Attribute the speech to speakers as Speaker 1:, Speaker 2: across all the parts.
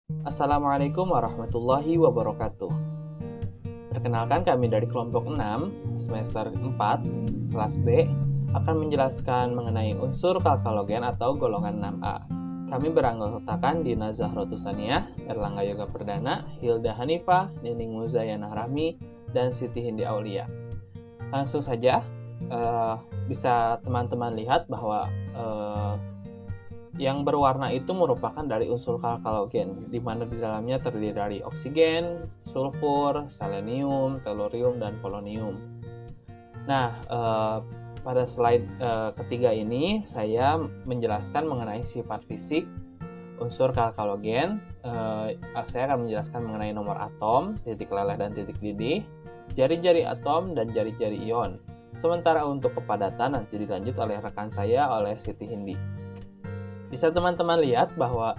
Speaker 1: Assalamualaikum warahmatullahi wabarakatuh. Perkenalkan, kami dari kelompok 6, semester 4, kelas B, akan menjelaskan mengenai unsur kalkalogen atau golongan 6A. Kami beranggotakan Dina Zahrotus Saniyah, Erlangga Yoga Perdana, Hilda Hanifah, Nining Muzayana Rahmi, dan Siti Hindi Aulia. Langsung saja, bisa teman-teman lihat bahwa yang berwarna itu merupakan dari unsur kalkalogen, di mana di dalamnya terdiri dari oksigen, sulfur, selenium, tellurium, dan polonium. Nah, pada slide ketiga ini saya menjelaskan mengenai sifat fisik unsur kalkalogen. Saya akan menjelaskan mengenai nomor atom, titik leleh dan titik didih, jari-jari atom, dan jari-jari ion. Sementara untuk kepadatan nanti dilanjut oleh rekan saya, oleh Siti Hindi. Bisa teman-teman lihat bahwa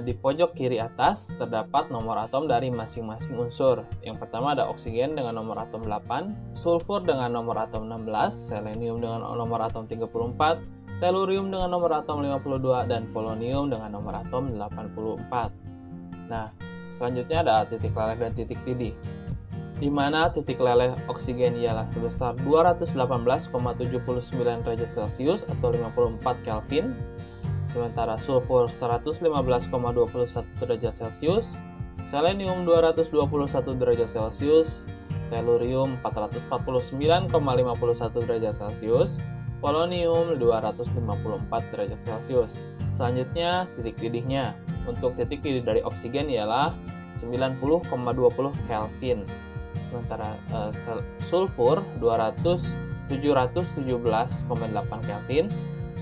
Speaker 1: di pojok kiri atas terdapat nomor atom dari masing-masing unsur. Yang pertama ada oksigen dengan nomor atom 8, sulfur dengan nomor atom 16, selenium dengan nomor atom 34, tellurium dengan nomor atom 52, dan polonium dengan nomor atom 84. Nah, selanjutnya ada titik leleh dan titik didih, di mana titik leleh oksigen ialah sebesar 218,79 derajat Celcius atau 54 Kelvin, sementara sulfur 115,21 derajat Celcius, selenium 221 derajat Celcius, tellurium 449,51 derajat Celcius, polonium 254 derajat Celcius. Selanjutnya titik didihnya. Untuk titik didih dari oksigen ialah 90,20 Kelvin. Sementara sulfur 717,8 Kelvin,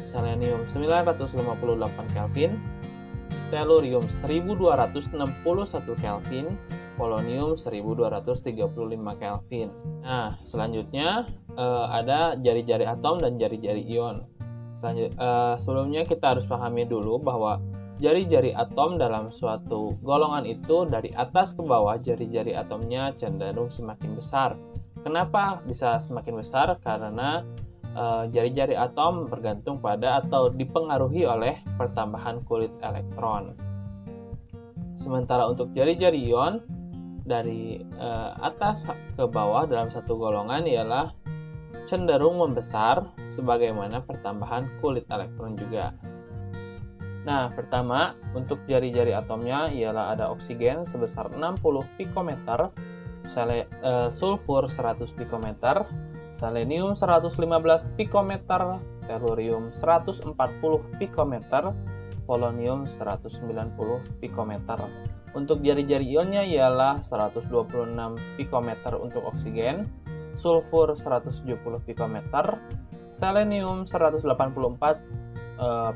Speaker 1: selenium 958 Kelvin, tellurium 1261 Kelvin, polonium 1235 Kelvin. Nah, selanjutnya ada jari-jari atom dan jari-jari ion. Sebelumnya kita harus pahami dulu bahwa jari-jari atom dalam suatu golongan itu dari atas ke bawah jari-jari atomnya cenderung semakin besar. Kenapa bisa semakin besar? Karena jari-jari atom bergantung pada atau dipengaruhi oleh pertambahan kulit elektron. Sementara untuk jari-jari ion dari atas ke bawah dalam satu golongan ialah cenderung membesar sebagaimana pertambahan kulit elektron juga. Nah, pertama untuk jari-jari atomnya ialah ada oksigen sebesar 60 pikometer, sulfur 100 pikometer, selenium 115 pikometer, tellurium 140 pikometer, polonium 190 pikometer. Untuk jari-jari ionnya ialah 126 pikometer untuk oksigen, sulfur 170 pikometer, selenium 184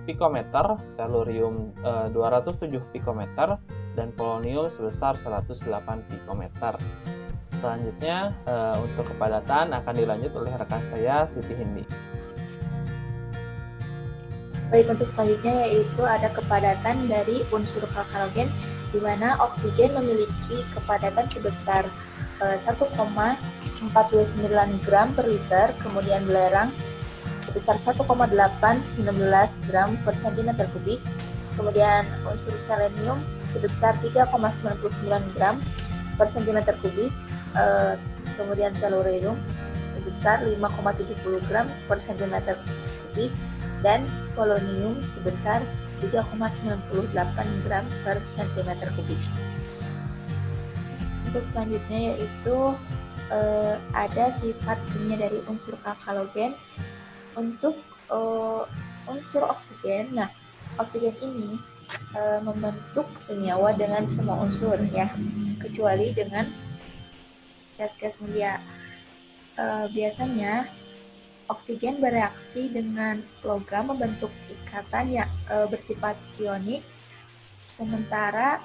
Speaker 1: pikometer, tellurium 207 pikometer, dan polonium sebesar 108 pikometer. Selanjutnya untuk kepadatan akan dilanjut oleh rekan saya Siti Hindi.
Speaker 2: Baik, untuk selanjutnya yaitu ada kepadatan dari unsur kalkalogen, di mana oksigen memiliki kepadatan sebesar 1,49 gram per liter, kemudian belerang sebesar 1,819 gram per cm kubik, kemudian unsur selenium sebesar 3,99 gram per cm kubik, kemudian tellurium sebesar 5,70 gram per cm kubik, dan polonium sebesar 3,98 gram per cm kubik. Untuk selanjutnya yaitu ada sifat kimia dari unsur kalkalogen. Untuk unsur oksigen, nah oksigen ini membentuk senyawa dengan semua unsur ya, kecuali dengan gas-gas mulia. Biasanya oksigen bereaksi dengan logam membentuk ikatan yang bersifat ionik, sementara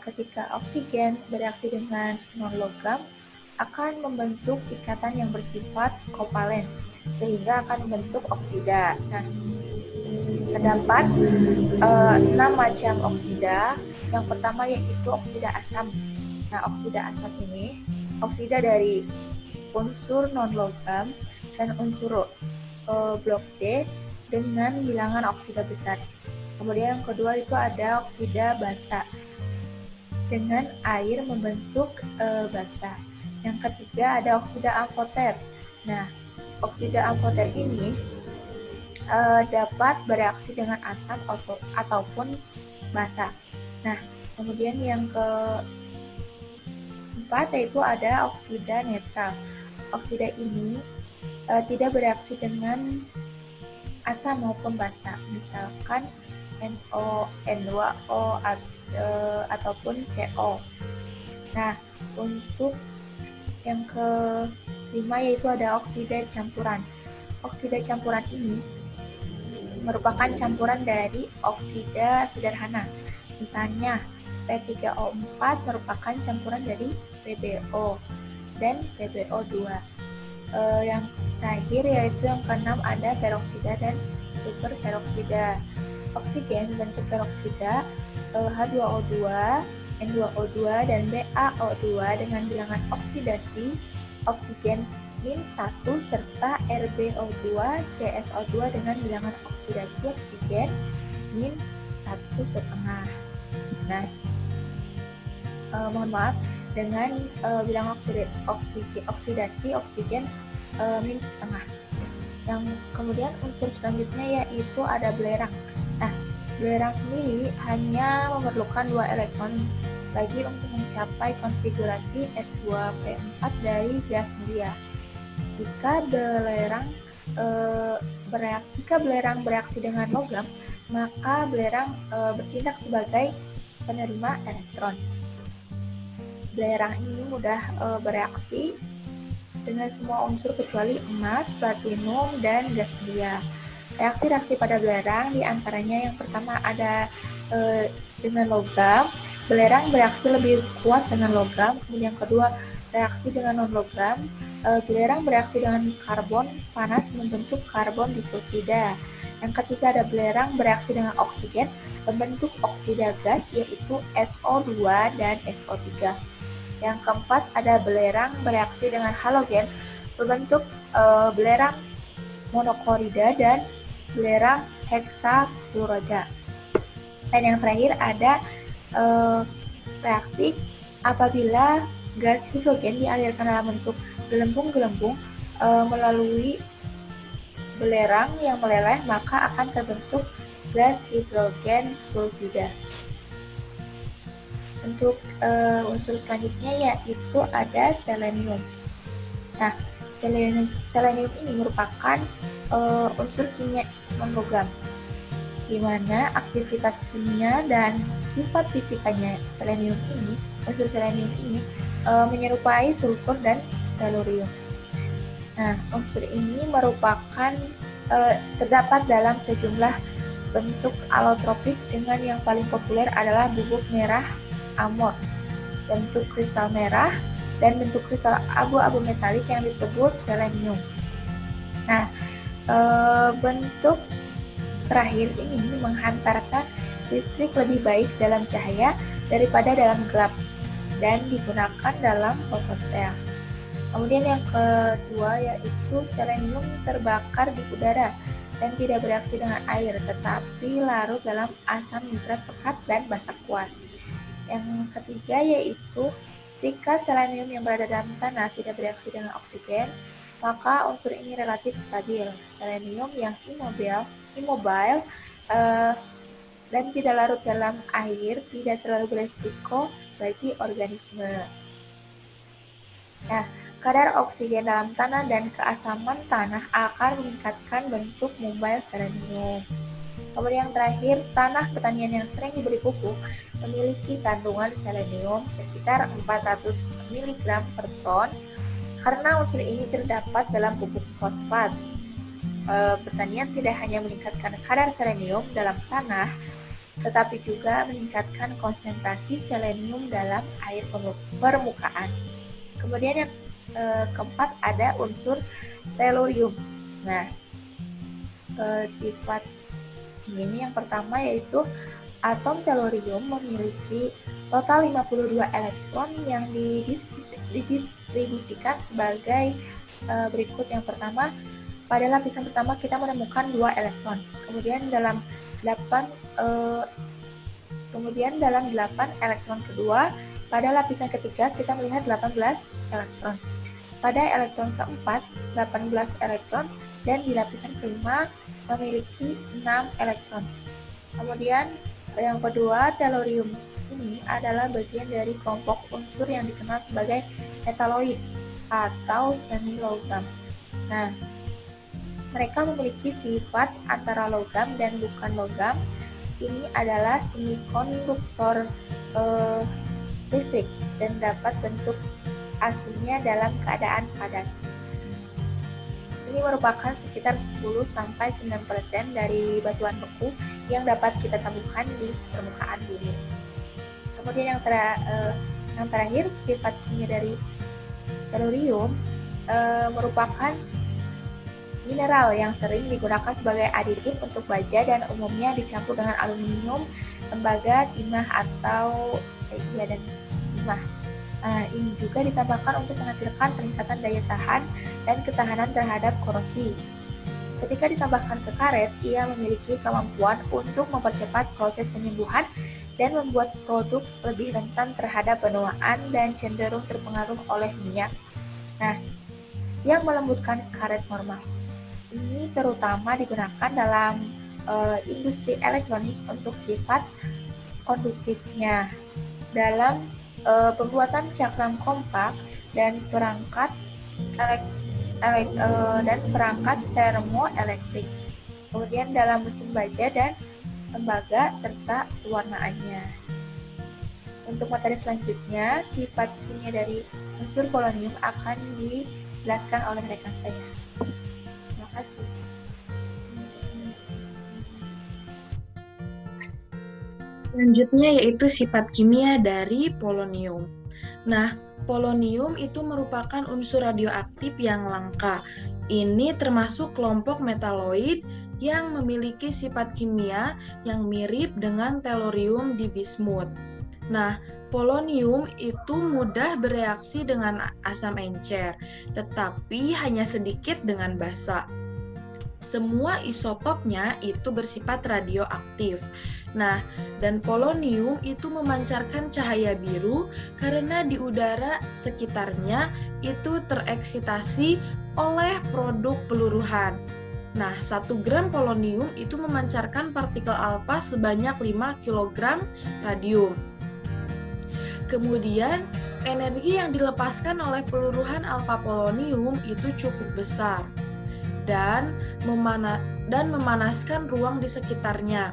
Speaker 2: ketika oksigen bereaksi dengan non-logam akan membentuk ikatan yang bersifat kovalen, sehingga akan membentuk oksida. Nah, terdapat 6 macam oksida. Yang pertama yaitu oksida asam. Nah, oksida asam ini oksida dari unsur non-logam dan unsur blok D dengan bilangan oksida besar. Kemudian yang kedua itu ada oksida basa. dengan air membentuk basa. Yang ketiga ada oksida amfoter. Nah, oksida amfoter ini dapat bereaksi dengan asam ataupun basa. Nah, kemudian yang keempat yaitu ada oksida netral. Oksida ini tidak bereaksi dengan asam maupun basa, misalkan NO, N2O, ataupun CO. Nah, untuk yang kelima yaitu ada oksida campuran. Oksida campuran ini merupakan campuran dari oksida sederhana. Misalnya, P3O4 merupakan campuran dari PbO dan PbO2. Yang terakhir yaitu yang keenam ada peroksida dan superperoksida. Oksigen bentuk peroksida H2O2, N2O2, dan BaO2 dengan bilangan oksidasi oksigen -1 serta RbO2, CsO2 dengan bilangan oksidasi oksigen -1,5. Nah, mohon maaf, dengan bilangan oksidasi oksigen -1,5. Yang kemudian unsur selanjutnya yaitu ada belerang. Nah, belerang sendiri hanya memerlukan 2 elektron lagi untuk mencapai konfigurasi S2P4 dari gas mulia. Jika belerang bereaksi dengan logam, maka belerang bertindak sebagai penerima elektron. Belerang ini mudah bereaksi dengan semua unsur kecuali emas, platinum, dan gas mulia. Reaksi-reaksi pada belerang diantaranya yang pertama ada dengan logam. Belerang bereaksi lebih kuat dengan logam. Kemudian yang kedua, reaksi dengan non-logam. Belerang bereaksi dengan karbon panas membentuk karbon disulfida. Yang ketiga ada belerang bereaksi dengan oksigen membentuk oksida gas yaitu SO2 dan SO3. Yang keempat ada belerang bereaksi dengan halogen membentuk belerang monoklorida dan belerang heksafluorida. Dan yang terakhir ada reaksi apabila gas hidrogen dialirkan dalam bentuk gelembung-gelembung melalui belerang yang meleleh, maka akan terbentuk gas hidrogen sulfida. Untuk unsur selanjutnya yaitu ada selenium. Nah, selenium ini merupakan unsur kimia non-logam, di mana aktivitas kimia dan sifat fisikanya unsur selenium ini menyerupai sulfur dan tellurium. Nah, unsur ini merupakan terdapat dalam sejumlah bentuk alotropik dengan yang paling populer adalah bubuk merah amor, bentuk kristal merah, dan bentuk kristal abu-abu metalik yang disebut selenium. Nah, bentuk terakhir ini menghantarkan listrik lebih baik dalam cahaya daripada dalam gelap dan digunakan dalam fotosel. Kemudian yang kedua yaitu selenium terbakar di udara dan tidak bereaksi dengan air, tetapi larut dalam asam nitrat pekat dan basa kuat. Yang ketiga yaitu jika selenium yang berada dalam tanah tidak bereaksi dengan oksigen, maka unsur ini relatif stabil. Selenium yang immobile dan tidak larut dalam air tidak terlalu beresiko bagi organisme. Nah, kadar oksigen dalam tanah dan keasaman tanah akan meningkatkan bentuk mobile selenium. Kemudian yang terakhir, tanah pertanian yang sering diberi pupuk memiliki kandungan selenium sekitar 400 mg per ton karena unsur ini terdapat dalam pupuk fosfat. Pertanian tidak hanya meningkatkan kadar selenium dalam tanah, tetapi juga meningkatkan konsentrasi selenium dalam air permukaan. Kemudian yang keempat ada unsur tellurium. Nah, sifat ini yang pertama yaitu atom tellurium memiliki total 52 elektron yang didistribusikan sebagai berikut. Yang pertama, pada lapisan pertama kita menemukan 2 elektron. Kemudian dalam 8 Kemudian dalam 8 elektron kedua, pada lapisan ketiga kita melihat 18 elektron. Pada elektron keempat, 18 elektron, dan di lapisan kelima memiliki 6 elektron. Kemudian yang kedua, tellurium ini adalah bagian dari kelompok unsur yang dikenal sebagai metaloid atau semi logam. Nah, mereka memiliki sifat antara logam dan bukan logam. Ini adalah semikonduktor listrik dan dapat bentuk aslinya dalam keadaan padat. Ini merupakan sekitar 10-9% dari batuan beku yang dapat kita temukan di permukaan bumi. Kemudian yang terakhir, sifat kimia dari tellurium merupakan mineral yang sering digunakan sebagai aditif untuk baja dan umumnya dicampur dengan aluminium, tembaga, timah atau dan timah. Ini juga ditambahkan untuk menghasilkan peningkatan daya tahan dan ketahanan terhadap korosi. Ketika ditambahkan ke karet, ia memiliki kemampuan untuk mempercepat proses penyembuhan dan membuat produk lebih rentan terhadap penuaan dan cenderung terpengaruh oleh minyak. Nah, yang melembutkan karet normal. Ini terutama digunakan dalam industri elektronik untuk sifat konduktifnya. Dalam pembuatan cakram kompak dan perangkat termoelektrik. Kemudian dalam mesin baja dan tembaga serta pewarnaannya. Untuk materi selanjutnya, sifat kimia dari unsur polonium akan dijelaskan oleh rekan saya. Terima kasih.
Speaker 3: Selanjutnya yaitu sifat kimia dari polonium. Nah, polonium itu merupakan unsur radioaktif yang langka. Ini termasuk kelompok metaloid yang memiliki sifat kimia yang mirip dengan tellurium di bismut. Nah, polonium itu mudah bereaksi dengan asam encer, tetapi hanya sedikit dengan basa. Semua isotopnya itu bersifat radioaktif. Nah, dan polonium itu memancarkan cahaya biru karena di udara sekitarnya itu tereksitasi oleh produk peluruhan. Nah, 1 gram polonium itu memancarkan partikel alfa sebanyak 5 kg radium. Kemudian, energi yang dilepaskan oleh peluruhan alfa polonium itu cukup besar dan memanaskan ruang di sekitarnya.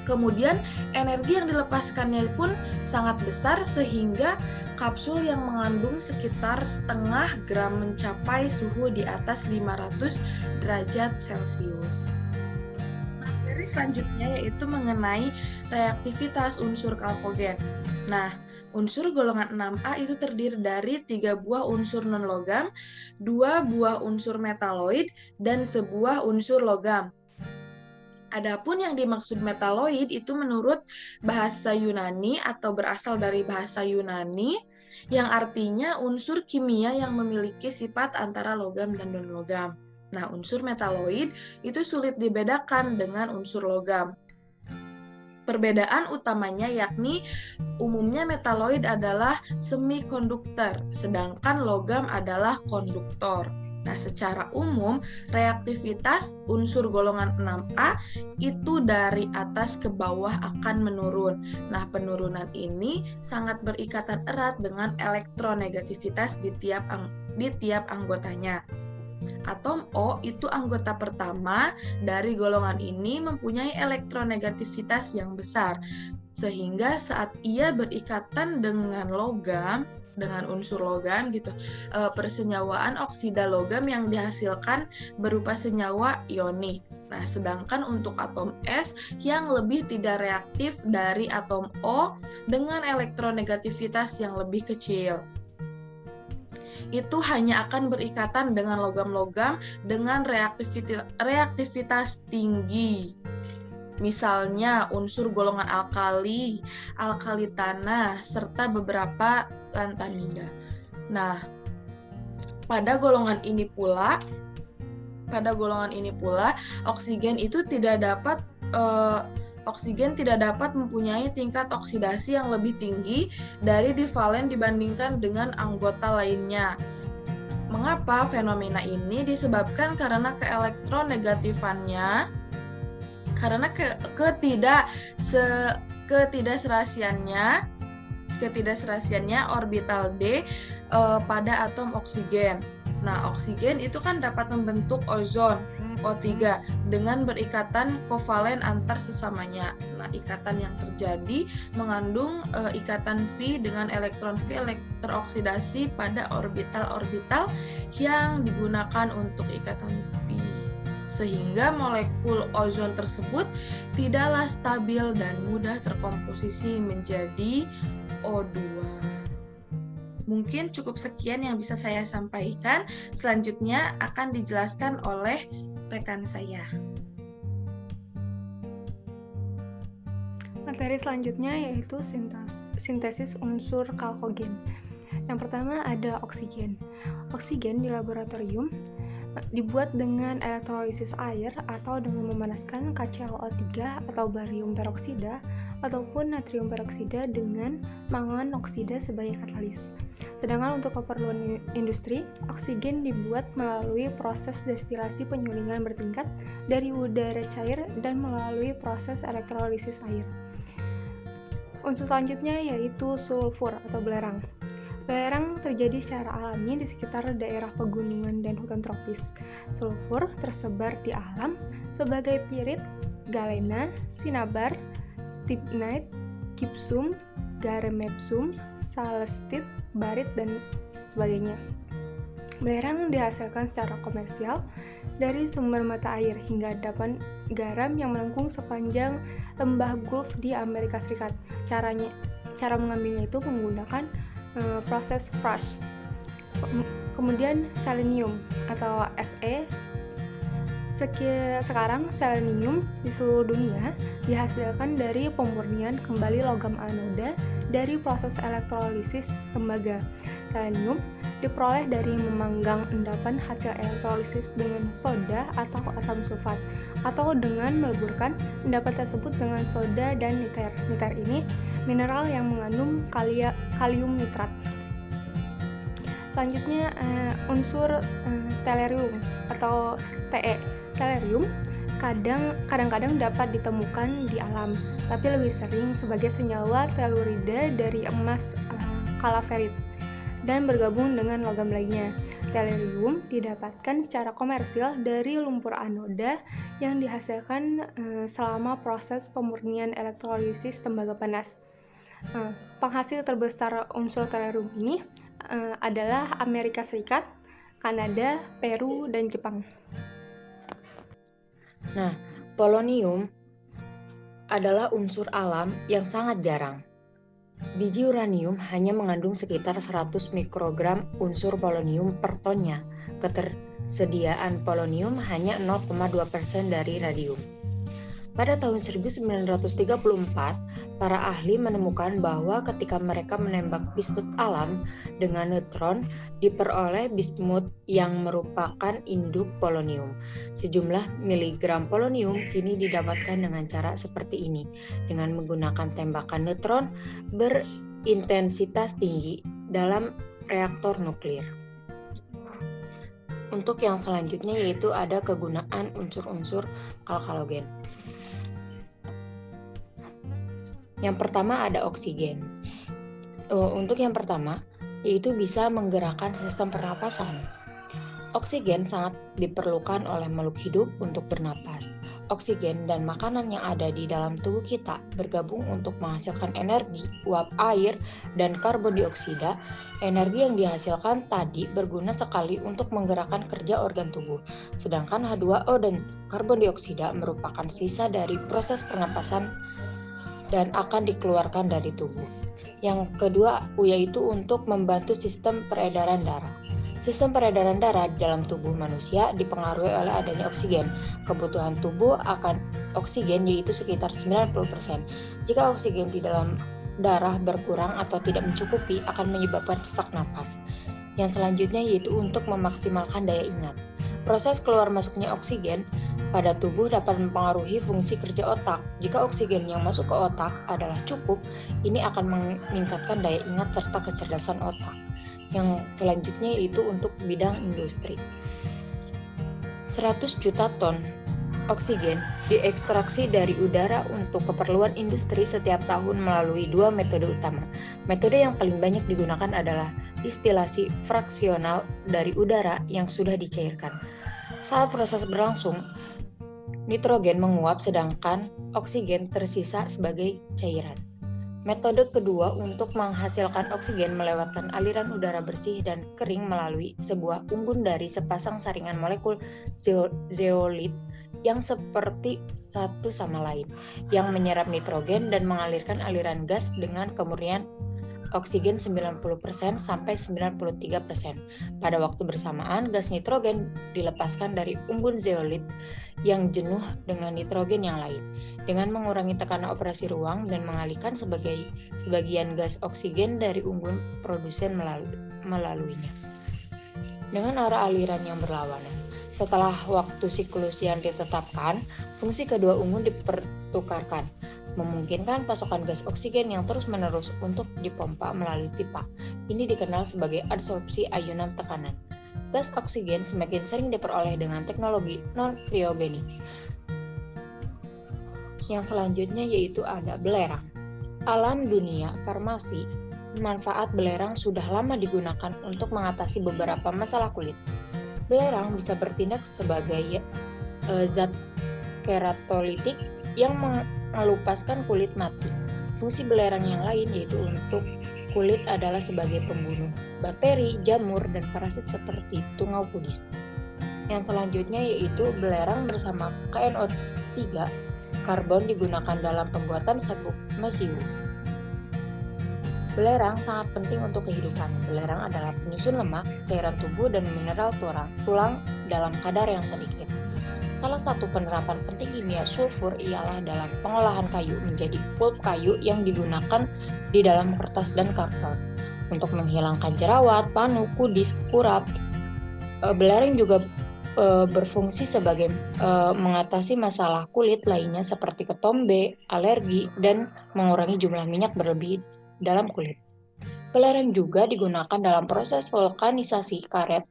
Speaker 3: Kemudian energi yang dilepaskannya pun sangat besar sehingga kapsul yang mengandung sekitar setengah gram mencapai suhu di atas 500 derajat Celcius. Materi selanjutnya yaitu mengenai reaktivitas unsur kalkogen. Nah, unsur golongan 6A itu terdiri dari 3 buah unsur non-logam, 2 buah unsur metaloid, dan 1 unsur logam. Adapun yang dimaksud metaloid itu menurut bahasa Yunani atau berasal dari bahasa Yunani yang artinya unsur kimia yang memiliki sifat antara logam dan non-logam. Nah, unsur metaloid itu sulit dibedakan dengan unsur logam. Perbedaan utamanya yakni umumnya metaloid adalah semikonduktor, sedangkan logam adalah konduktor. Nah, secara umum, reaktivitas unsur golongan 6A itu dari atas ke bawah akan menurun. Nah, penurunan ini sangat berikatan erat dengan elektronegativitas di tiap anggotanya. Atom O itu anggota pertama dari golongan ini mempunyai elektronegativitas yang besar, sehingga saat ia berikatan dengan logam, dengan unsur logam gitu, persenyawaan oksida logam yang dihasilkan berupa senyawa ionik. Nah, sedangkan untuk atom S yang lebih tidak reaktif dari atom O dengan elektronegativitas yang lebih kecil, itu hanya akan berikatan dengan logam-logam dengan reaktivitas tinggi. Misalnya unsur golongan alkali, alkali tanah, serta beberapa lantamida. Nah, pada golongan ini pula oksigen itu tidak dapat Oksigen tidak dapat mempunyai tingkat oksidasi yang lebih tinggi dari divalen dibandingkan dengan anggota lainnya. Mengapa fenomena ini disebabkan? Karena keelektronegatifannya, karena ketidakserasiannya orbital D pada atom oksigen. Nah, oksigen itu kan dapat membentuk ozon O3 dengan berikatan kovalen antar sesamanya. Nah, ikatan yang terjadi mengandung ikatan V dengan elektron V teroksidasi pada orbital-orbital yang digunakan untuk ikatan pi. Sehingga molekul ozon tersebut tidaklah stabil dan mudah terkomposisi menjadi O2. Mungkin cukup sekian yang bisa saya sampaikan. Selanjutnya akan dijelaskan oleh rekan saya.
Speaker 4: Materi selanjutnya yaitu sintesis unsur kalkogen. Yang pertama ada oksigen. Oksigen di laboratorium dibuat dengan elektrolisis air atau dengan memanaskan KClO3 atau barium peroksida ataupun natrium peroksida dengan mangan oksida sebagai katalis. Sedangkan untuk keperluan industri, oksigen dibuat melalui proses destilasi penyulingan bertingkat dari udara cair dan melalui proses elektrolisis air. Unsur selanjutnya yaitu sulfur atau belerang. Belerang terjadi secara alami di sekitar daerah pegunungan dan hutan tropis. Sulfur tersebar di alam sebagai pirit, galena, sinabar, stibnite, gypsum, garamepsum, salestit, barit, dan sebagainya. Belerang dihasilkan secara komersial dari sumber mata air hingga endapan garam yang melengkung sepanjang lembah Gulf di Amerika Serikat. Cara mengambilnya itu menggunakan proses crush. Kemudian selenium atau Se. Sekarang selenium di seluruh dunia dihasilkan dari pemurnian kembali logam anoda dari proses elektrolisis tembaga. Selenium diperoleh dari memanggang endapan hasil elektrolisis dengan soda atau asam sulfat, atau dengan meleburkan endapan tersebut dengan soda dan niter. Niter ini mineral yang mengandung kalium nitrat. Selanjutnya unsur tellurium atau Te. Tellurium kadang-kadang dapat ditemukan di alam, tapi lebih sering sebagai senyawa tellurida dari emas kalaferit dan bergabung dengan logam lainnya. Tellurium didapatkan secara komersil dari lumpur anoda yang dihasilkan selama proses pemurnian elektrolisis tembaga panas. Penghasil terbesar unsur tellurium ini adalah Amerika Serikat, Kanada, Peru, dan Jepang.
Speaker 5: Nah, polonium adalah unsur alam yang sangat jarang. Biji uranium hanya mengandung sekitar 100 mikrogram unsur polonium per tonnya. Ketersediaan polonium hanya 0,2% dari radium. Pada tahun 1934, para ahli menemukan bahwa ketika mereka menembak bismut alam dengan neutron, diperoleh bismut yang merupakan induk polonium. Sejumlah miligram polonium kini didapatkan dengan cara seperti ini, dengan menggunakan tembakan neutron berintensitas tinggi dalam reaktor nuklir. Untuk yang selanjutnya yaitu ada kegunaan unsur-unsur alkalogen. Yang pertama ada oksigen. Untuk yang pertama, yaitu bisa menggerakkan sistem pernapasan. Oksigen sangat diperlukan oleh makhluk hidup untuk bernapas. Oksigen dan makanan yang ada di dalam tubuh kita bergabung untuk menghasilkan energi, uap air, dan karbon dioksida. Energi yang dihasilkan tadi berguna sekali untuk menggerakkan kerja organ tubuh. Sedangkan H2O dan karbon dioksida merupakan sisa dari proses pernapasan dan akan dikeluarkan dari tubuh. Yang kedua yaitu untuk membantu sistem peredaran darah. Sistem peredaran darah di dalam tubuh manusia dipengaruhi oleh adanya oksigen. Kebutuhan tubuh akan oksigen yaitu sekitar 90%. Jika oksigen di dalam darah berkurang atau tidak mencukupi akan menyebabkan sesak napas. Yang selanjutnya yaitu untuk memaksimalkan daya ingat. Proses keluar masuknya oksigen pada tubuh dapat mempengaruhi fungsi kerja otak. Jika oksigen yang masuk ke otak adalah cukup, ini akan meningkatkan daya ingat serta kecerdasan otak. Yang selanjutnya yaitu untuk bidang industri. 100 juta ton oksigen diekstraksi dari udara untuk keperluan industri setiap tahun melalui 2 metode utama. Metode yang paling banyak digunakan adalah distilasi fraksional dari udara yang sudah dicairkan. Saat proses berlangsung, nitrogen menguap sedangkan oksigen tersisa sebagai cairan. Metode kedua untuk menghasilkan oksigen melewatkan aliran udara bersih dan kering melalui sebuah unggun dari sepasang saringan molekul zeolit yang seperti satu sama lain, yang menyerap nitrogen dan mengalirkan aliran gas dengan kemurnian oksigen 90% sampai 93%. Pada waktu bersamaan, gas nitrogen dilepaskan dari unggun zeolit yang jenuh dengan nitrogen yang lain, dengan mengurangi tekanan operasi ruang dan mengalihkan sebagian gas oksigen dari unggun produsen melaluinya dengan arah aliran yang berlawanan. Setelah waktu siklus yang ditetapkan, fungsi kedua unggun dipertukarkan, memungkinkan pasokan gas oksigen yang terus-menerus untuk dipompa melalui pipa. Ini dikenal sebagai adsorpsi ayunan tekanan. Gas oksigen semakin sering diperoleh dengan teknologi non-kriogenik. Yang selanjutnya yaitu ada belerang. Alam dunia farmasi, manfaat belerang sudah lama digunakan untuk mengatasi beberapa masalah kulit. Belerang bisa bertindak sebagai zat keratolitik yang melupaskan kulit mati. Fungsi belerang yang lain yaitu untuk kulit adalah sebagai pembunuh bakteri, jamur, dan parasit seperti tungau pudis. Yang selanjutnya yaitu belerang bersama KNO3 karbon digunakan dalam pembuatan sabuk mesiu. Belerang sangat penting untuk kehidupan. Belerang adalah penyusun lemak, cairan tubuh, dan mineral tulang dalam kadar yang sedikit. Salah satu penerapan penting kimia sulfur ialah dalam pengolahan kayu menjadi pulp kayu yang digunakan di dalam kertas dan karton. Untuk menghilangkan jerawat, panu, kudis, kurap, belerang juga berfungsi sebagai mengatasi masalah kulit lainnya seperti ketombe, alergi, dan mengurangi jumlah minyak berlebih dalam kulit. Belerang juga digunakan dalam proses vulkanisasi karet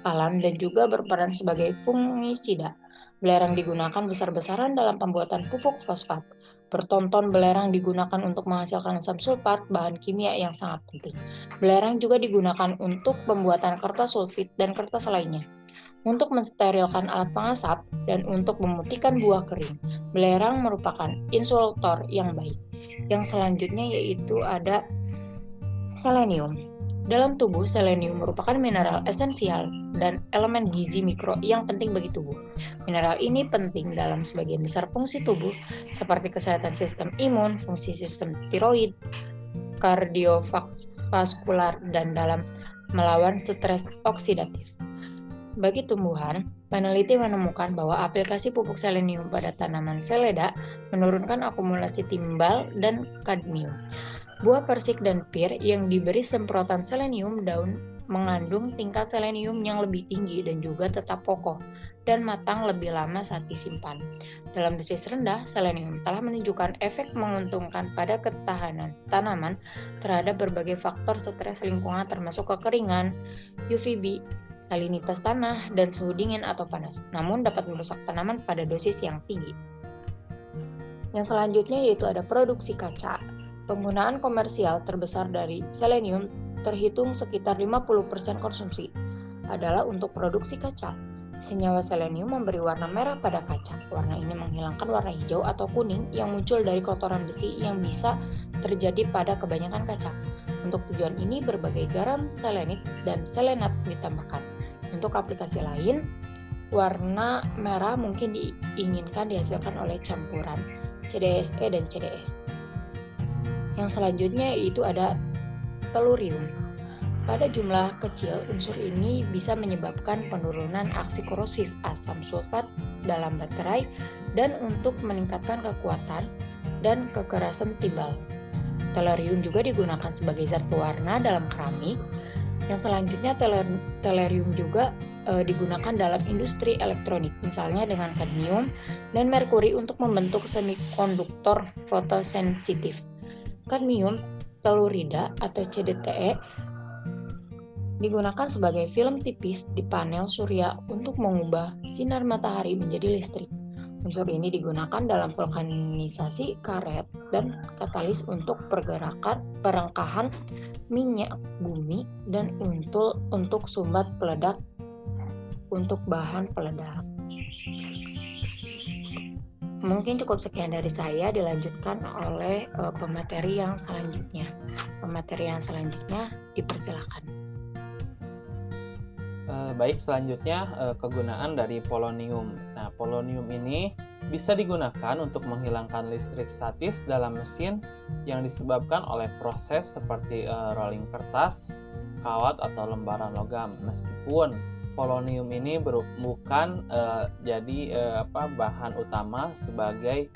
Speaker 5: alam dan juga berperan sebagai fungisida. Belerang digunakan besar-besaran dalam pembuatan pupuk fosfat. Bertonton belerang digunakan untuk menghasilkan asam sulfat, bahan kimia yang sangat penting. Belerang juga digunakan untuk pembuatan kertas sulfit dan kertas lainnya, untuk mensterilkan alat pengasap, dan untuk memutihkan buah kering. Belerang merupakan insulator yang baik. Yang selanjutnya yaitu ada selenium. Dalam tubuh, selenium merupakan mineral esensial dan elemen gizi mikro yang penting bagi tubuh. Mineral ini penting dalam sebagian besar fungsi tubuh seperti kesehatan sistem imun, fungsi sistem tiroid, kardiovaskular, dan dalam melawan stres oksidatif. Bagi tumbuhan, peneliti menemukan bahwa aplikasi pupuk selenium pada tanaman seleda menurunkan akumulasi timbal dan kadmium. Buah persik dan pir yang diberi semprotan selenium daun mengandung tingkat selenium yang lebih tinggi dan juga tetap kokoh dan matang lebih lama saat disimpan. Dalam dosis rendah, selenium telah menunjukkan efek menguntungkan pada ketahanan tanaman terhadap berbagai faktor stres lingkungan termasuk kekeringan, UVB, salinitas tanah, dan suhu dingin atau panas, namun dapat merusak tanaman pada dosis yang tinggi. Yang selanjutnya yaitu ada produksi kaca. Penggunaan komersial terbesar dari selenium terhitung sekitar 50% konsumsi adalah untuk produksi kaca. Senyawa selenium memberi warna merah pada kaca. Warna ini menghilangkan warna hijau atau kuning yang muncul dari kotoran besi yang bisa terjadi pada kebanyakan kaca. Untuk tujuan ini berbagai garam selenit dan selenat ditambahkan. Untuk aplikasi lain, warna merah mungkin diinginkan dihasilkan oleh campuran CDSE dan CDS. Yang selanjutnya yaitu ada telurium. Pada jumlah kecil, unsur ini bisa menyebabkan penurunan aksi korosif asam sulfat dalam baterai dan untuk meningkatkan kekuatan dan kekerasan timbal. Telurium juga digunakan sebagai zat pewarna dalam keramik. Yang selanjutnya telurium juga digunakan dalam industri elektronik, misalnya dengan kadmium dan merkuri untuk membentuk semikonduktor fotosensitif. Kadmium telurida atau CDTE digunakan sebagai film tipis di panel surya untuk mengubah sinar matahari menjadi listrik. Unsur ini digunakan dalam vulkanisasi karet dan katalis untuk perengkahan minyak bumi dan untuk sumbat peledak untuk bahan peledak. Mungkin cukup sekian dari saya, dilanjutkan oleh pemateri yang selanjutnya. Pemateri yang selanjutnya dipersilakan.
Speaker 1: Baik, selanjutnya kegunaan dari polonium. Nah, polonium ini bisa digunakan untuk menghilangkan listrik statis dalam mesin yang disebabkan oleh proses seperti rolling kertas, kawat atau lembaran logam. Meskipun polonium ini bukan bahan utama sebagai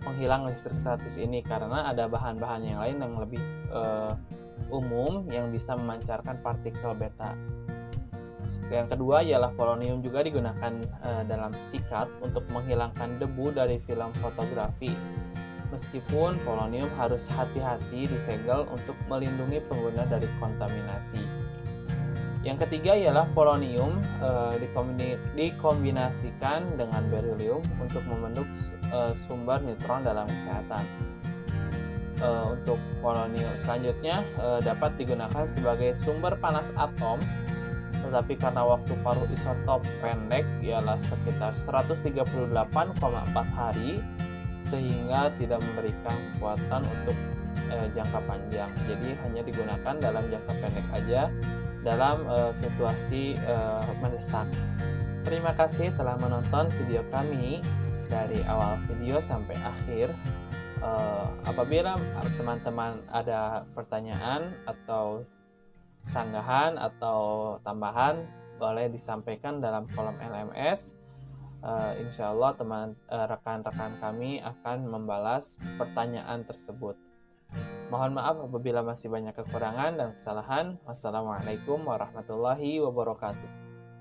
Speaker 1: penghilang listrik statis ini, karena ada bahan-bahan yang lain yang lebih umum yang bisa memancarkan partikel beta. Yang kedua ialah polonium juga digunakan dalam sikat untuk menghilangkan debu dari film fotografi. Meskipun polonium harus hati-hati disegel untuk melindungi pengguna dari kontaminasi. Yang ketiga ialah polonium dikombinasikan dengan berilium untuk membentuk sumber neutron dalam kesehatan. Untuk polonium selanjutnya dapat digunakan sebagai sumber panas atom, tetapi karena waktu paruh isotop pendek ialah sekitar 138,4 hari, sehingga tidak memberikan kekuatan untuk jangka panjang. Jadi hanya digunakan dalam jangka pendek aja dalam situasi mendesak. Terima kasih telah menonton video kami dari awal video sampai akhir. Apabila teman-teman ada pertanyaan atau sanggahan atau tambahan, boleh disampaikan dalam kolom LMS. Insya Allah rekan-rekan kami akan membalas pertanyaan tersebut. Mohon maaf apabila masih banyak kekurangan dan kesalahan. Wassalamualaikum warahmatullahi wabarakatuh.